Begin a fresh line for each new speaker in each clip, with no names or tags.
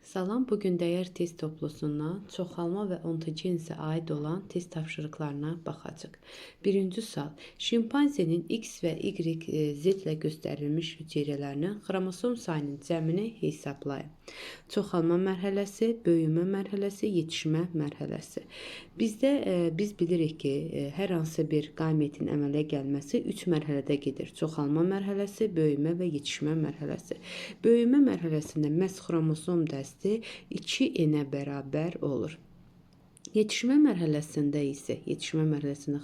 Salam, bugün dəyər test toplusundan çoxalma və ontogenezə aid olan test tapşırıqlarına baxacağıq. Birinci sual. Şimpanzenin X və Y Z ilə göstərilmiş hüceyrələrinin xromosom sayının cəmini hesablayın. Çoxalma mərhələsi, böyümə mərhələsi, yetişmə mərhələsi. Biz bilirik ki, hər hansı bir qametin əmələ gəlməsi 3 mərhələdə gedir. Çoxalma mərhələsi, böyümə və yetişmə mərhələsi. Böyümə mərhələsində məhz xromosom dəsti 2N-ə bərabər olur. Yetişmə mərhələsində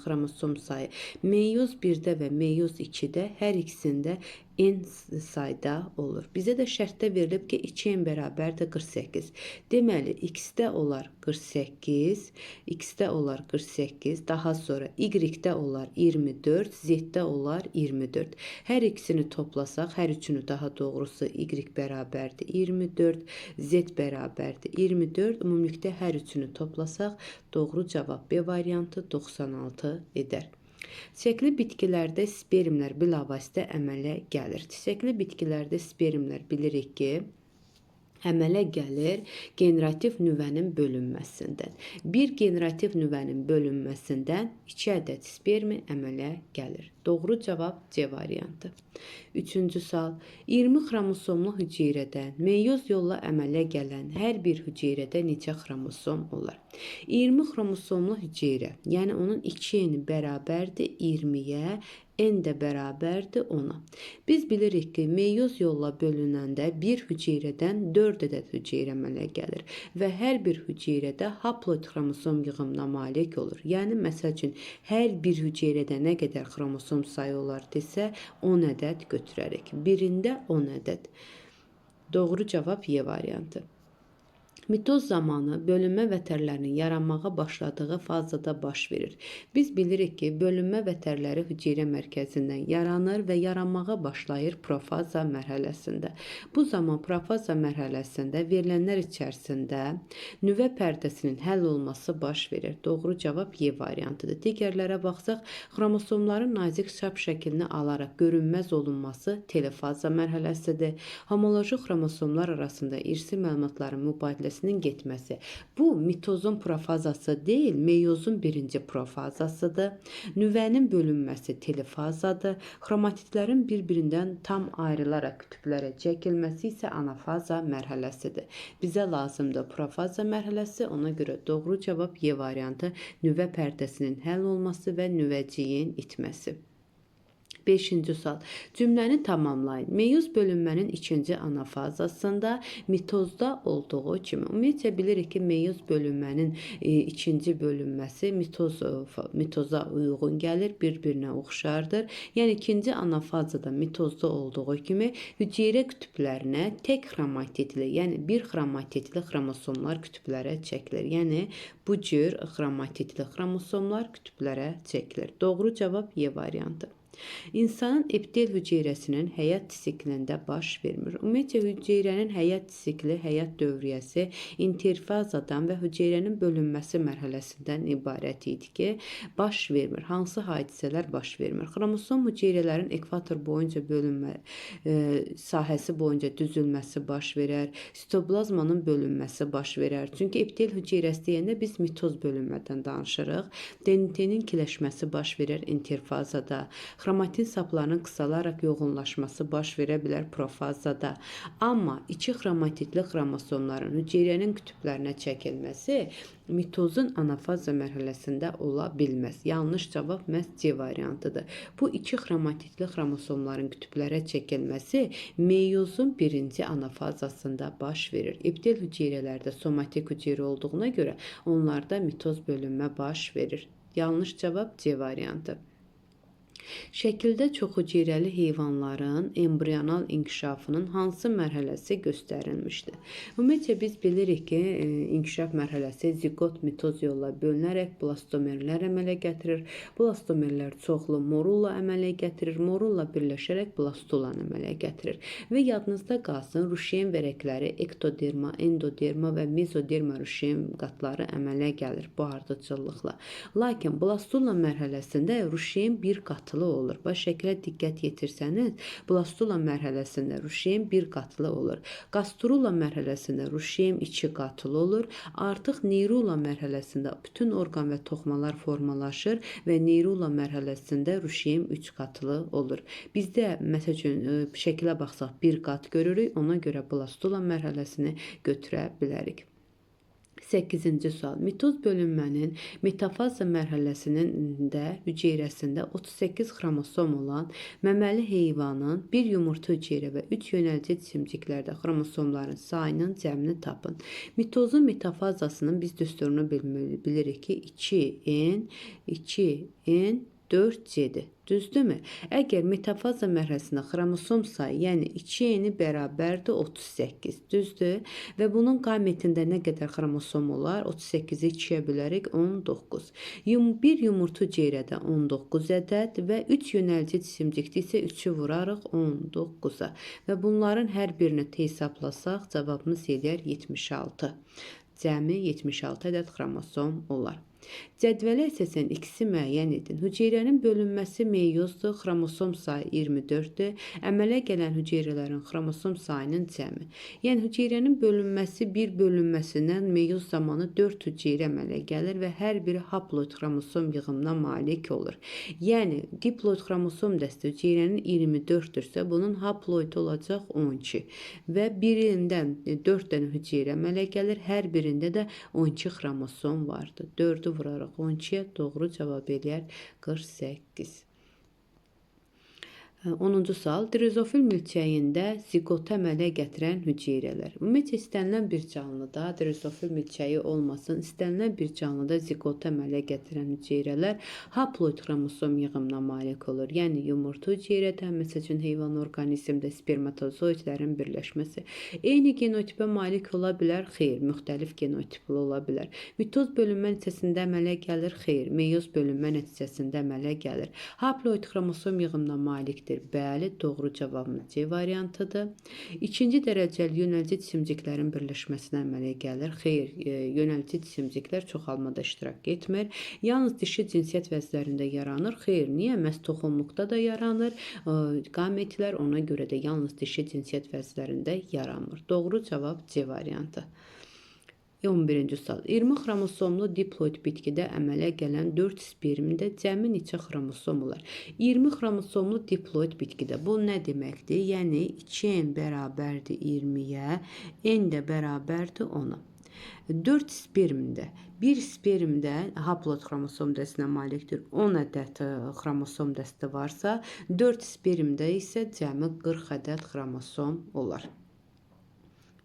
xromosom sayı meyoz 1-də və meyoz 2-də hər ikisində N sayda olur. Bizə də şərtdə verilib ki, 2N bərabərdir 48. Deməli, X-də olar 48, daha sonra Y-də olar 24, Z-də olar 24. Hər ikisini toplasaq, hər üçünü daha doğrusu Y bərabərdir 24, Z bərabərdir 24. Ümumilikdə hər üçünü toplasaq, doğru cavab B variantı 96 edər. Çiçəkli bitkilərdə spermlər bilavasitə əmələ gəlir. Çiçəkli bitkilərdə spermlər bilirik ki, əmələ gəlir generativ nüvənin bölünməsindən. Bir generativ nüvənin bölünməsindən 2 ədəd spermi əmələ gəlir. Doğru cavab C variantı. Üçüncü sual. 20 xromosomlu hüceyrədən meyoz yolla əmələ gələn hər bir hüceyrədə neçə xromosom olar? 20 xromosomlu hüceyrə, yəni onun 2N bərabərdir 20-yə, N də bərabərdir 10-a. Biz bilirik ki, meyoz yolla bölünəndə bir hüceyrədən 4 ədəd hüceyrə əmələ gəlir və hər bir hüceyrədə haploid xromosom yığımına malik olur. Yəni, məsəl üçün, hər bir hüceyrədə nə qədər xromosom sayı olar desə, 10 ədəd götürərik. Birində 10 ədəd. Doğru cavab Y variantı. Mitoz zamanı bölünmə vətərlərinin yaranmağa başladığı fazada baş verir. Biz bilirik ki, bölünmə vətərləri hüceyrə mərkəzindən yaranır və yaranmağa başlayır profaza mərhələsində. Bu zaman profaza mərhələsində verilənlər içərisində nüvə pərdəsinin həll olması baş verir. Doğru cavab Y variantıdır. Digərlərə baxsaq, xromosomların nazik çap şəklini alaraq görünməz olunması telefaza mərhələsidir. Homoloji xromosomlar arasında irsi məlumatların mübadiləsinin getməsi. Bu, mitozun profazası deyil, meyozun birinci profazasıdır. Nüvənin bölünməsi telefazadır. Xromatitlərin bir-birindən tam ayrılaraq kütüklərə çəkilməsi isə anafaza mərhələsidir. Bizə lazımdır profaza mərhələsi, ona görə doğru cavab Y variantı nüvə pərdəsinin həll olması və nüvəciyin itməsi. 5-ci sual. Cümləni tamamlayın. Meyoz bölünmənin ikinci anafazasında mitozda olduğu kimi. Ümumiyyətlə bilirik ki, meyoz bölünmənin ikinci bölünməsi mitoza uyğun gəlir, bir-birinə oxşardır. Yəni, ikinci anafazada mitozda olduğu kimi hüceyrə kütüklərinə tək xromatitli, yəni bir xromatitli xromosomlar kütüklərə çəkilir. Yəni, bu cür xromatitli xromosomlar kütüklərə çəkilir. Doğru cavab Y variantı. İnsanın epidel hüceyrəsinin həyat siklində baş vermir. Ümumiyyətlə, hüceyrənin həyat sikli, həyat dövriyyəsi interfazadan və hüceyrənin bölünməsi mərhələsindən ibarət idi ki, baş vermir. Hansı hadisələr baş vermir? Xromosom hüceyrələrin ekvator boyunca bölünmə sahəsi boyunca düzülməsi baş verər. Sitoplazmanın bölünməsi baş verər. Çünki epidel hüceyrəsi deyəndə biz mitoz bölünmədən danışırıq. DNT-nin kiləşməsi baş verir interfazada. Xromatin saplarının qısalaraq yoğunlaşması baş verə bilər profazada. Amma iki xromatitli xromosomların hüceyrənin kütüklərinə çəkilməsi mitozun anafaza mərhələsində ola bilməz. Yanlış cavab məhz C variantıdır. Bu iki xromatitli xromosomların kütüklərə çəkilməsi meyozun birinci anafazasında baş verir. Epidel hüceyrələrdə somatik hüceyrə olduğuna görə onlarda mitoz bölünmə baş verir. Yanlış cavab C variantı. Şəkildə çoxhüceyrəli heyvanların embrional inkişafının hansı mərhələsi göstərilmişdir? Ümumiyyətlə, biz bilirik ki, inkişaf mərhələsi zigot mitoz yolla bölünərək blastomerlər əmələ gətirir. Blastomerlər çoxlu morulla əmələ gətirir. Morulla birləşərək blastulan əmələ gətirir. Və yadınızda qalsın, ruşeyin vərəqləri ektoderma, endoderma və mezoderma ruşeyin qatları əmələ gəlir bu ardıcıllıqla. Lakin blastula mərhələsində ruşeyin bir qatı qatılı olur. Baş şəkilə diqqət yetirsəniz, blastula mərhələsində ruşein 1 qatılı olur. Gastrula mərhələsində ruşein 2 qatılı olur. Artıq neyrula mərhələsində bütün orqan və toxumalar formalaşır və neyrula mərhələsində ruşein 3 qatılı olur. Bizdə məsəl üçün şəkilə baxsaq 1 qat görürük, ona görə blastula mərhələsini götürə bilərik. 8-ci sual. Mitoz bölünmənin metafaza mərhələsinin də hüceyrəsində 38 xromosom olan məməli heyvanın bir yumurta hüceyrə və 3 yönəlici cisimciklərdə xromosomların sayının cəmini tapın. Mitozun metafazasının biz düsturunu bilirik ki 2n 4c-dir. Düzdürmü? Əgər metafaza mərhələsində xromosom sayı, yəni 2n bərabərdir 38, düzdür? Və bunun qametində nə qədər xromosom olar? 38-i 2-yə bölərik 19. Bir yumurta hüceyrədə 19 ədəd və 3 yönəlici cisimcikdə isə 3-ü vurarıq 19-a. Və bunların hər birini hesablasaq, cavabımız eləyər 76. Cəmi 76 ədəd xromosom olar. Cədvələ əsasən ikisi müəyyən edin. Hüceyrənin bölünməsi meyozdur, xromosom sayı 24-dür. Əmələ gələn hüceyrələrin xromosom sayının cəmi. Yəni hüceyrənin bölünməsi bir bölünməsindən meyoz zamanı 4 hüceyrə əmələ gəlir və hər biri haploid xromosom yığımına malik olur. Yəni diploid xromosom dəstə hüceyrənin 24-dürsə, bunun haploidi olacaq 12 və birindən 4 dənə hüceyrə əmələ gəlir, hər birində də 12 xromosom vardır. 4-ü vurarıq 12-yə, doğru cavab eləyər 48. 10-cu sual. Drozofil milçəyində ziqota əmələ gətirən hüceyrələr. Ümumiyyətlə istənilən bir canlıda drozofil milçəyi olmasın, istənilən bir canlıda ziqota əmələ gətirən hüceyrələr haploid xromosom yığımına malik olur. Yəni yumurta hüceyrədə, məsəl üçün heyvan orqanizmdə spermatozoidlərin birləşməsi. Eyni genotipə malik ola bilər? Xeyr, müxtəlif genotipli ola bilər. Mitoz bölünmə nəticəsində əmələ gəlir? Xeyr, meyoz bölünmə nəticəsində əmələ gəlir. Haploid xromosom yığımına malikdir. Bəli, doğru cavabımız C variantıdır. İkinci dərəcəli yönəlici cisimciklərin birləşməsinə əmələ gəlir. Xeyr, yönəlici cisimciklər çoxalmada iştirak etmir. Yalnız dişi cinsiyyət vəzlərində yaranır. Xeyr, niyə? Məhz toxumluqda da yaranır. Qametlər ona görə də yalnız dişi cinsiyyət vəzlərində yaranmır. Doğru cavab C variantı. 11-ci sual. 20 xromosomlu diploid bitkidə əmələ gələn 4 spermdə cəmi neçə xromosom olar? 20 xromosomlu diploid bitkidə bu nə deməkdir? Yəni 2n bərabərdir 20-yə, n də bərabərdir 10-a. 4 spermdə, bir spermdə haploid xromosom dəstinə malikdir. 10 ədəd xromosom dəsti varsa, 4 spermdə isə cəmi 40 ədəd xromosom olar.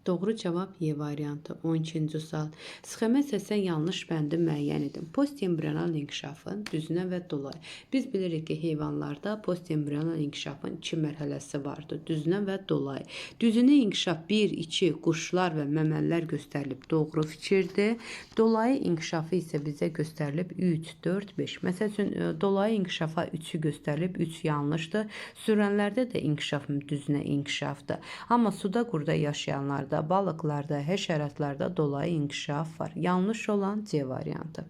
Doğru cavab Y variantı. 12-ci sual. Sxemə əsasən yanlış bəndi müəyyən edin. Postembrional inkişafın düzünə və dolayı. Biz bilirik ki, heyvanlarda postembrional inkişafın 2 mərhələsi vardır. Düzünə və dolayı. Düzünə inkişaf 1, 2, quşlar və məməlilər göstərilib. Doğru fikirdir. Dolayı inkişafı isə bizə göstərilib 3, 4, 5. Məsəl üçün, dolayı inkişafa 3'ü göstərilib, 3 yanlışdır. Sürünlərdə də inkişaf düzünə inkişafdır. Amma suda qurda yaşayanlarda, balıqlarda, həşəratlarda dolayı inkişaf var. Yanlış olan C variantı.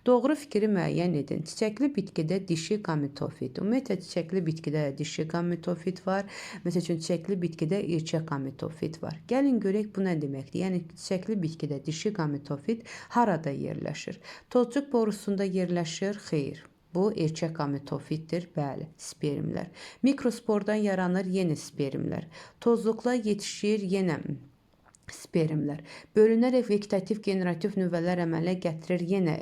Doğru fikri müəyyən edin. Çiçəkli bitkidə dişi gametofit. Ümumiyyətlə çiçəkli bitkidə dişi gametofit var. Məsəl üçün çiçəkli bitkidə erkək gametofit var. Gəlin görək bu nə deməkdir? Yəni çiçəkli bitkidə dişi gametofit harada yerləşir? Tozcuq borusunda yerləşir? Xeyr. Bu erkək gametofitdir, bəli, spermlər. Mikrospordan yaranır, yenə spermlər. Tozluqla yetişir, yenə spermlər. Bölünərək vegetativ generativ nüvələr əmələ gətirir, yenə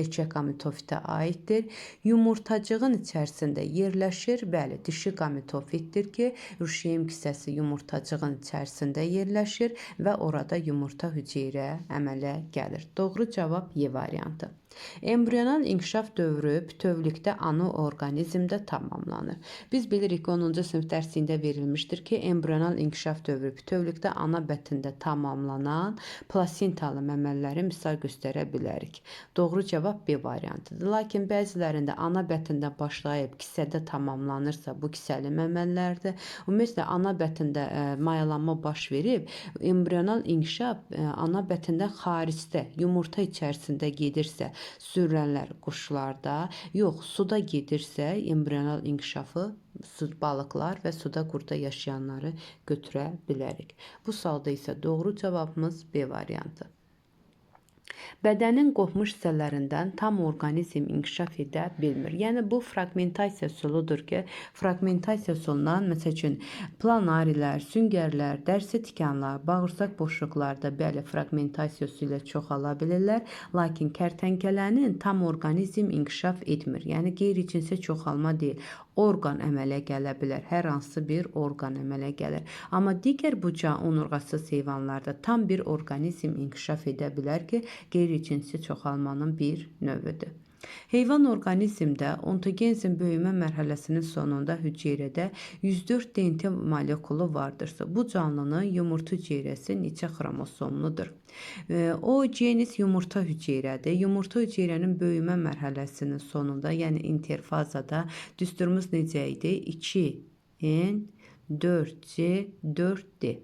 erkək gametofitə aiddir. Yumurtacığın içərisində yerləşir, bəli, dişi gametofitdir ki, ruşeim kisəsi yumurtacığın içərisində yerləşir və orada yumurta hüceyrə əmələ gəlir. Doğru cavab Y variantı. Embrional inkişaf dövrü bütövlükdə ana orqanizmdə tamamlanır. Biz bilirik ki, 10-cu sinif dərsində verilmişdir ki, embrional inkişaf dövrü bütövlükdə ana bətində bətndə tamamlanan plasentalı məməliləri misal göstərə bilərik. Doğru cavab B variantıdır. Lakin bəzilərində ana bətndə başlayıb kisədə tamamlanırsa, bu kisəli məməlilərdir. Ümumiyyətlə ana bətndə mayalanma baş verib, embrional inkişaf ana bətindən xaricdə, yumurta içərisində gedirsə, sürünənlər quşlarda, yox, suda gedirsə, embrional inkişafı balıqlar və suda qurda yaşayanları götürə bilərik. Bu sualda isə doğru cavabımız B variantı. Bədənin qopmuş hissələrindən tam orqanizm inkişaf edə bilmir. Yəni bu fraqmentasiya üsuludur ki, fraqmentasiya üsulundan məsəl üçün planarilər, süngərlər, dərsi tikanlar, bağırsaq boşluqlarda bəli fraqmentasiya üsulu ilə çoxala bilirlər, lakin kərtənkələnin tam orqanizm inkişaf etmir. Yəni qeyri-cinsi çoxalma deyil, orqan əmələ gələ bilər. Hər hansı bir orqan əmələ gəlir. Amma digər buca onurğasız heyvanlarda tam bir orqanizm inkişaf edə bilər ki, qeyri-cinsi çoxalmanın bir növüdür. Heyvan orqanizmdə ontogenezin böyümə mərhələsinin sonunda hüceyrədə 104 DNT molekulu vardırsa, bu canlının yumurta hüceyrəsi neçə xromosomludur? O geniz yumurta hüceyrədir. Yumurta hüceyrənin böyümə mərhələsinin sonunda, yəni interfazada düsturumuz necə idi? 2N 4C 4D.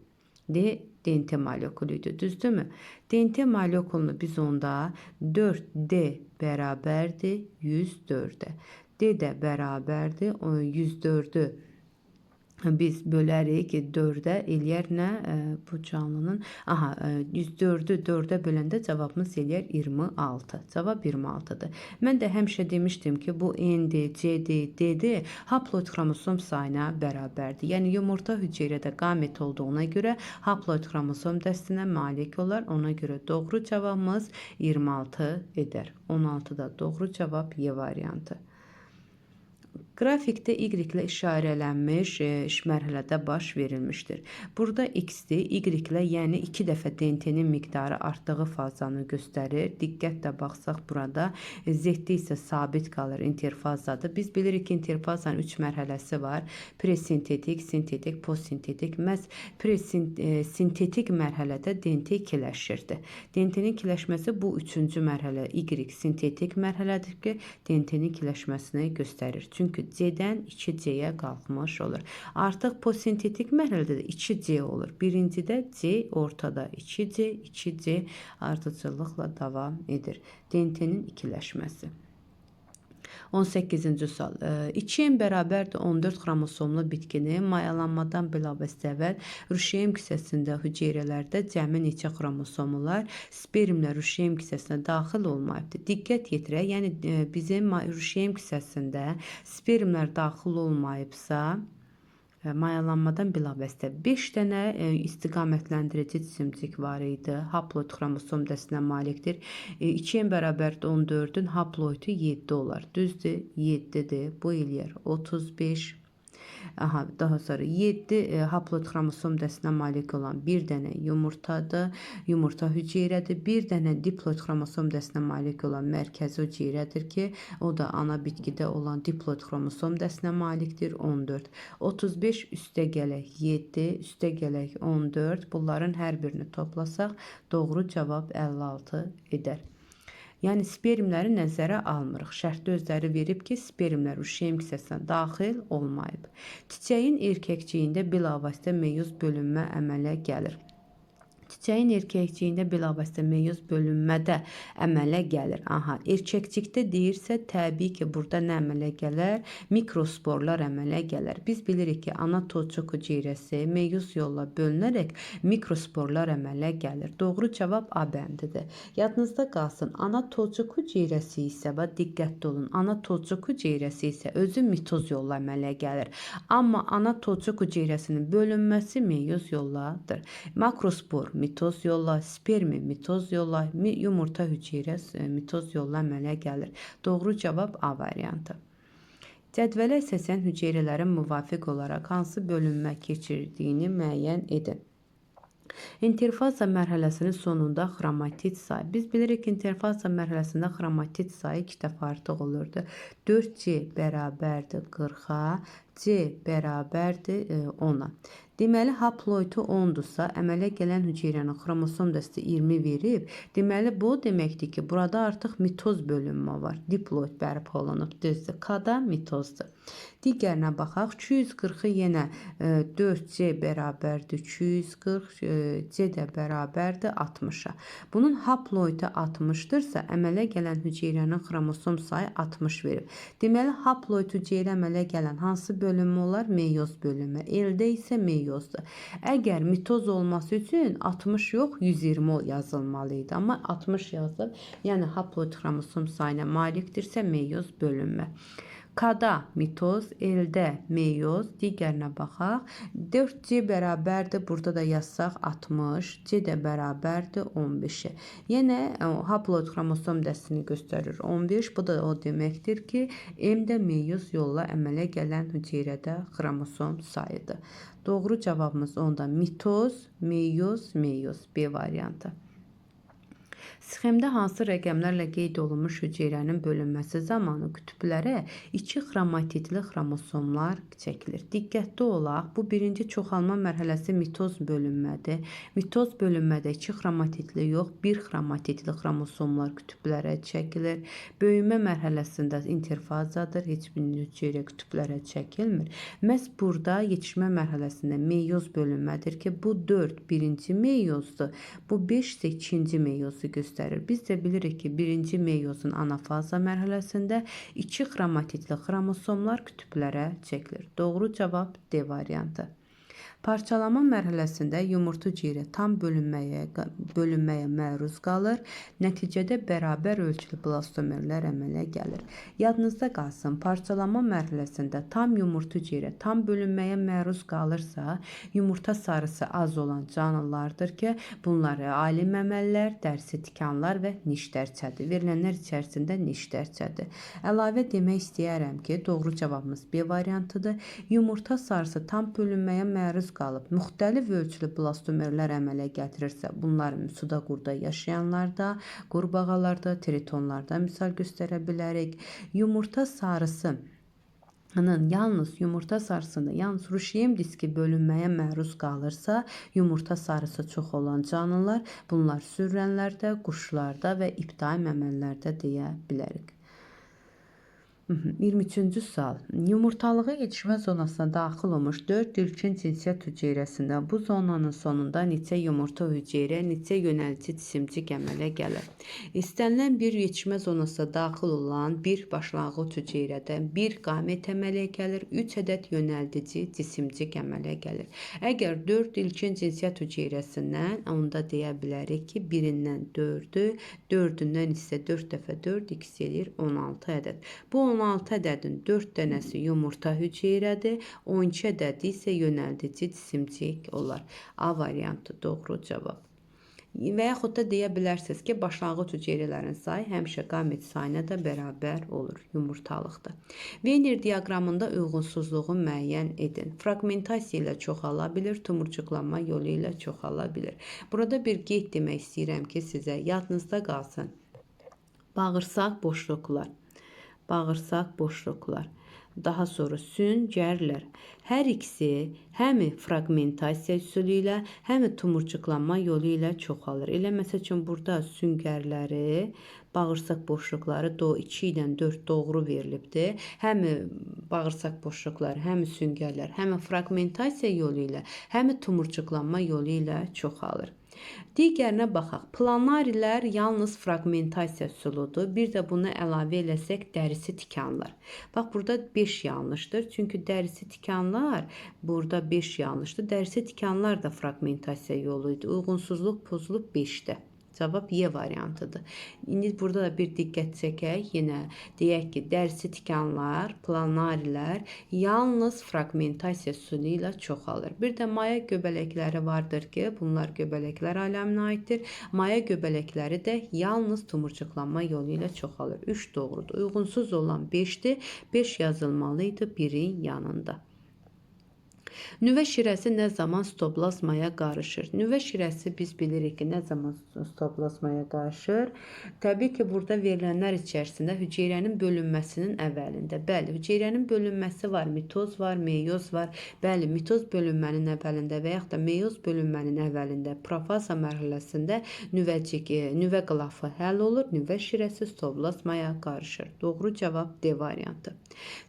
DNT molekuluydu, düzdürmü? DNT molekulunu biz onda 4D bərabərdir 104-ə. D də bərabərdir 104-ü. Biz bölərik 4-ə, eləyər nə? Bu canlının 104-ü 4-ə böləndə cavabımız eləyər 26. Cavab 26-dır. Mən də həmişə demişdim ki, bu ND, CD, DD haploid xromosom sayına bərabərdir. Yəni yumurta hüceyrədə qamet olduğuna görə haploid xromosom dəstinə malik olar. Ona görə doğru cavabımız 26 edər. 16-da doğru cavab Y variantı. Qrafikdə Y ilə işarələnmiş mərhələdə baş verilmişdir. Burada X-dir, Y ilə yəni 2 dəfə DNT-nin miqdarı artdığı fazanı göstərir. Diqqətlə baxsaq burada Z-də isə sabit qalır, interfazadır. Biz bilirik ki, interfazanın 3 mərhələsi var. Presintetik, sintetik, postsintetik. Məhz sintetik mərhələdə DNT ikiləşirdi. DNT-nin ikiləşməsi bu 3-cü mərhələ Y sintetik mərhələdir ki, DNT-nin ikiləşməsini göstərir. Çünki C-dən 2C-yə qalxmış olur. Artıq postsintetik mərhələdə də 2C olur. Birincidə C, ortada 2C, 2C ardıcıllıqla davam edir. DNT-nin ikiləşməsi. 18-ci sual. 2N bərabərdir 14 xromosomlu bitkinin mayalanmadan bilavəstə əvvəl rüşeym kisəsində hüceyrələrdə cəmi neçə xromosomular spermlər rüşeym kisəsinə daxil olmayıbdır. Diqqət yetirək, yəni bizim rüşeym kisəsində spermlər daxil olmayıbsa, mayalanmadan bilavəstə 5 dənə istiqamətləndirici cisimcik var idi. Haploid xromosom dəstinə malikdir. 2N bərabərdir 14-ün haploidu 7 olar. Düzdür? 7-dir. Bu eləyər 35. Daha sonra 7 haploid xromosom dəstinə malik olan bir dənə yumurtadır. Yumurta hüceyrədir. Bir dənə diploid xromosom dəstinə malik olan mərkəzi hüceyrədir ki, o da ana bitkidə olan diploid xromosom dəstinə malikdir. 14. 35 üstə gələk 7, üstə gələk 14. Bunların hər birini toplasaq doğru cavab 56 edər. Yəni spermləri nəzərə almırıq. Şərtdə özləri verib ki, spermlər rüşeym kisəsinə daxil olmayıb. Çiçəyin erkəkciyində bilavasitə meyoz bölünmə əmələ gəlir. Çiçəyin erkəkciyində bilavasitə meyoz bölünmədə əmələ gəlir. Erkəkcikdə deyirsə, təbii ki, burada nə əmələ gələr? Mikrosporlar əmələ gələr. Biz bilirik ki, ana tozcuq hüceyrəsi meyoz yolla bölünərək mikrosporlar əmələ gəlir. Doğru cavab A bəndidir. Yadınızda qalsın, ana tozcuq hüceyrəsi isə, diqqətli olun, ana tozcuq hüceyrəsi isə özü mitoz yolla əmələ gəlir. Amma ana tozcuq hüceyrəsinin bölünməsi meyoz yolladır. Makrospor mitoz yolla, spermi mitoz yolla, yumurta hüceyrəsi mitoz yolla əmələ gəlir. Doğru cavab A variantı. Cədvələ əsasən hüceyrələrin müvafiq olaraq hansı bölünmə keçirdiyini müəyyən edin. İnterfaza mərhələsinin sonunda xromatid sayı. Biz bilirik ki, interfaza mərhələsində xromatid sayı 2 dəfə artıq olurdu. 4C bərabərdir 40-a, C bərabərdir 10-a. Deməli, haploidu 10-dursa, əmələ gələn hüceyrənin xromosom dəsti 20 verib. Deməli, bu deməkdir ki, burada artıq mitoz bölünmə var. Diploid bərpa olunub, düzdür. K-da mitozdur. Digərinə baxaq. 240-ı yenə 4C bərabərdir 240, C də bərabərdir 60-a. Bunun haploidu 60-dırsa, əmələ gələn hüceyrənin xromosom sayı 60 verib. Deməli, haploid hüceyrə əmələ gələn hansı bölünmə olar? Meyoz bölünmə. Elde isə meyozdur. Əgər mitoz olması üçün 60 yox, 120 yazılmalı idi. Amma 60 yazıb, yəni haploid xromosom sayına malikdirsə meyoz bölünmə. K-da mitoz, elde meyoz, digərinə baxaq. 4C bərabərdir, burada da yazsaq 60, C də bərabərdir 15-ə. Yenə haploid xromosom dəstini göstərir 15, bu da o deməkdir ki, M də meyoz yolla əmələ gələn hüceyrədə xromosom sayıdır. Doğru cavabımız onda mitoz, meyoz, meyoz B variantı. Sxemdə hansı rəqəmlərlə qeyd olunmuş hüceyrənin bölünməsi zamanı kütüplərə 2 xromatidli xromosomlar çəkilir? Diqqətli olaq. Bu birinci çoxalma mərhələsi mitoz bölünmədir. Mitoz bölünmədə 2 xromatidli yox, 1 xromatidli xromosomlar kütüplərə çəkilir. Böyümə mərhələsində interfazadır. Heç bir hüceyrə kütüplərə çəkilmir. Məhz burada yetişmə mərhələsində meyoz bölünmədir ki, bu 4 birinci meyozdur. Bu 5 isə ikinci meyozu göstərir. Biz də bilirik ki, birinci meyozun anafaza mərhələsində 2 xromatidli xromosomlar kütüplərə çəkilir. Doğru cavab D variantı. Parçalama mərhələsində yumurta hüceyrə tam bölünməyə məruz qalır. Nəticədə bərabər ölçülü blastomerlər əmələ gəlir. Yadınızda qalsın, parçalama mərhələsində tam yumurta hüceyrə tam bölünməyə məruz qalırsa, yumurta sarısı az olan canlılardır ki, bunları ali məməlilər, dərsi tikanlar və nişdərçədir. Verilənlər içərisində nişdərçədir. Əlavə demək istəyərəm ki, doğru cavabımız B variantıdır. Yumurta sarısı tam bölünməyə məruz qalıb müxtəlif ölçülü blastomerlər əmələ gətirirsə, bunlar suda qurda yaşayanlarda, qurbağalarda, tritonlarda misal göstərə bilərik. Yumurta sarısı yalnız yumurta sarısında yalnız ruşiyem diski bölünməyə məruz qalırsa, yumurta sarısı çox olan canlılar, bunlar sürünlərdə, quşlarda və ibtidai məməllərdə deyə bilərik. 23-cü sual. Yumurtalığı yetişmə zonasına daxil olmuş 4 ilkin cinsiyyət hüceyrəsində bu zonanın sonunda neçə yumurta hüceyrə, neçə yönəlici cisimcik əmələ gəlir? İstənilən bir yetişmə zonasına daxil olan bir başlanğıc hüceyrədən 1 qamet əmələ gəlir, 3 ədəd yönəldici cisimcik əmələ gəlir. Əgər 4 ilkin cinsiyyət hüceyrəsindən, onda deyə bilərik ki, birindən 4-ü, 4-ündən isə 4 dəfə 4 x edir 16 ədəd. Bu 16 ədədin 4 dənəsi yumurta hüceyrədir, 12 ədədi isə yönəldici cisimcik olar. A variantı doğru cavab. Və yaxud da deyə bilərsiniz ki, başlanğıc hüceyrələrin sayı həmişə qamet sayına da bərabər olur, yumurtalıqda. Venner diaqramında uyğunsuzluğu müəyyən edin. Fragmentasiya ilə çoxala bilir, tumurcuqlanma yolu ilə çoxala bilir. Burada bir qeyd demək istəyirəm ki, sizə yadınızda qalsın. Bağırsaq boşluqlar, daha sonra süngərlər. Hər ikisi həm fragmentasiya üsulu ilə, həm tumurcuqlanma yolu ilə çoxalır. Elə məsəl üçün burada süngərləri, bağırsaq boşluqları 2 ilə 4 doğru verilibdir. Həm bağırsaq boşluqları, həm süngərlər, həm fragmentasiya yolu ilə, həm tumurcuqlanma yolu ilə çoxalır. Digərinə baxaq. Planarilər yalnız fragmentasiya üsuludur. Bir də buna əlavə eləsək dərisi tikanlar. Bax, burada 5 yanlışdır. Çünki dərisi tikanlar, burada 5 yanlışdır. Dərisi tikanlar da fragmentasiya yolu idi. Uyğunsuzluq pozulub 5-də. Cavab Y variantıdır. İndi burada da bir diqqət çəkək. Yenə deyək ki, dərsi tikanlar, planarilər yalnız fragmentasiya üsulu ilə çoxalır. Bir də maya göbələkləri vardır ki, bunlar göbələklər aləminə aiddir. Maya göbələkləri də yalnız tumurcuqlanma yolu ilə çoxalır. 3 doğrudur. Uyğunsuz olan 5-dir. 5 yazılmalı idi 1-in yanında. Nüvə şirəsi nə zaman stoplazmaya qarışır? Nüvə şirəsi biz bilirik ki, nə zaman stoplazmaya qarışır? Təbii ki, burada verilənlər içərisində hüceyrənin bölünməsinin əvvəlində. Bəli, hüceyrənin bölünməsi var, mitoz var, meyoz var. Bəli, mitoz bölünmənin əvvəlində və yaxud da meyoz bölünmənin əvvəlində profaza mərhələsində nüvə qılafı həll olur, nüvə şirəsi stoplazmaya qarışır. Doğru cavab D variantı.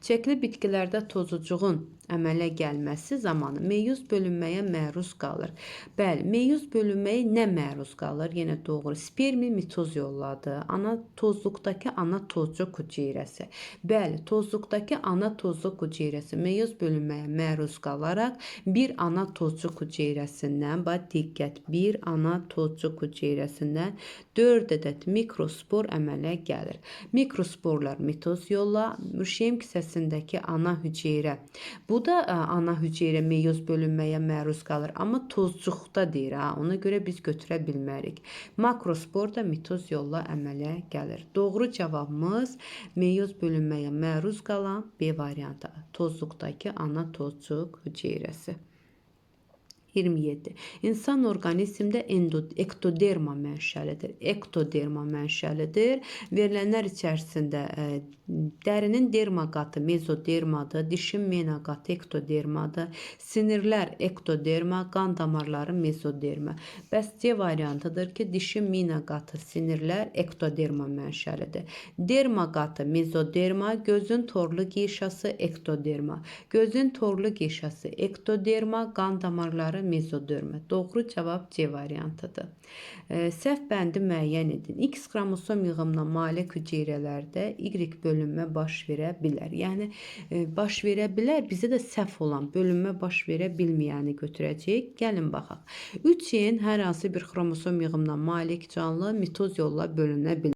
Çəkili bitkilərdə tozucuğun əmələ gəlməsi zamanı meyuz bölünməyə məruz qalır. Bəli, meyuz bölünməyə nə məruz qalır? Yenə doğru. Spermi mitoz yolladı. Tozluqdakı ana tozcuq hüceyrəsi. Bəli, tozluqdaki ana tozcuq hüceyrəsi meyuz bölünməyə məruz qalaraq bir ana tozcuq hüceyrəsindən, bax diqqət, bir ana tozcuq hüceyrəsindən 4 ədəd mikrospor əmələ gəlir. Mikrosporlar mitoz yolla, mürşeyim kisəsindəki ana hüceyrə. Bu da ana hüceyrə meyoz bölünməyə məruz qalır, amma tozcuqda deyir, ona görə biz götürə bilmərik. Makrospor da mitoz yolla əmələ gəlir. Doğru cavabımız meyoz bölünməyə məruz qalan B variantı. Tozluqdakı ana tozcuq hüceyrəsi. 27. İnsan orqanizmdə ektoderma mənşəlidir. Ektoderma mənşəlidir. Verilənlər içərisində dərinin derma qatı mezodermadır, dişin mena qatı ektodermadır, sinirlər ektoderma, qan damarları mezoderma. Bəs C variantıdır ki, dişin mena qatı sinirlər ektoderma mənşəlidir. Derma qatı mezoderma, gözün torlu qişası ektoderma. Gözün torlu qişası ektoderma, qan damarları mezoderma. Doğru cavab C variantıdır. Səhv bəndi müəyyən edin. X xromosom yığımına malik hüceyrələrdə Y bölünmə baş verə bilər. Yəni baş verə bilər, bizə də səhv olan bölünmə baş verə bilməyəni götürəcəyik. Gəlin baxaq. 3 gen hər hansı bir xromosom yığımına malik canlı mitoz yolla bölünə bilər.